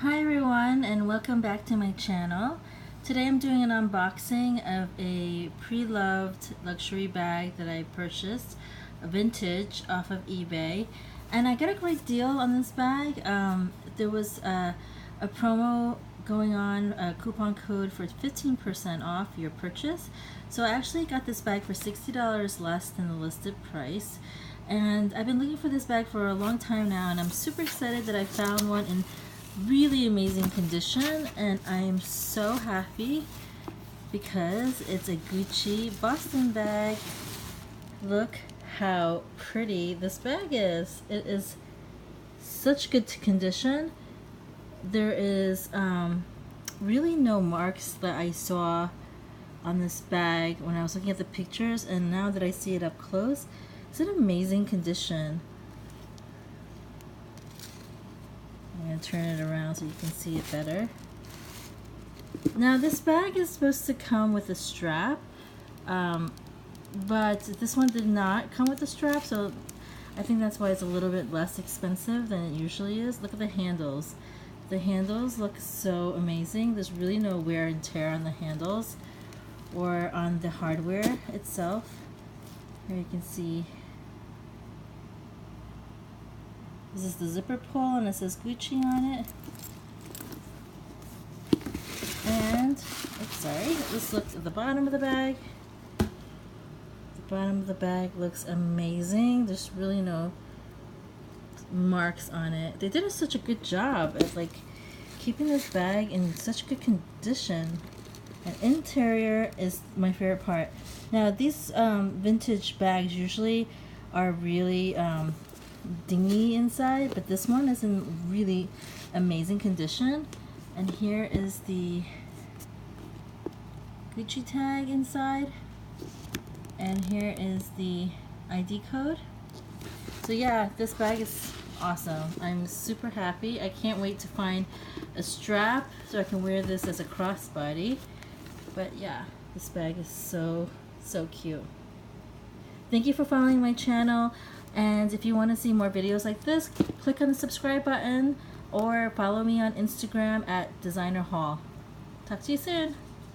Hi everyone, and welcome back to my channel. Today I'm doing an unboxing of a pre-loved luxury bag that I purchased, a vintage, off of eBay, and I got a great deal on this bag. There was a promo going on, a coupon code for 15% off your purchase, so I actually got this bag for $60 less than the listed price. And I've been looking for this bag for a long time now, and I'm super excited that I found one in really amazing condition, and I am so happy because it's a Gucci Boston bag. Look how pretty this bag is. It is such good condition. There is really no marks that I saw on this bag when I was looking at the pictures, and now that I see it up close, it's an amazing condition. I'm going to turn it around so you can see it better. Now this bag is supposed to come with a strap, but this one did not come with a strap, so I think that's why it's a little bit less expensive than it usually is. Look at the handles. The handles look so amazing. There's really no wear and tear on the handles or on the hardware itself. Here you can see this is the zipper pull, and it says Gucci on it. And let's look at the bottom of the bag. The bottom of the bag looks amazing. There's really no marks on it. They did such a good job at keeping this bag in such good condition. And interior is my favorite part. Now these vintage bags usually are really dingy inside, but this one is in really amazing condition. And here is the Gucci tag inside, and here is the ID code. So yeah, this bag is awesome. I'm super happy. I can't wait to find a strap so I can wear this as a crossbody. But yeah, this bag is so cute. Thank you for following my channel, and if you want to see more videos like this, click on the subscribe button or follow me on Instagram at Designer Haul. Talk to you soon.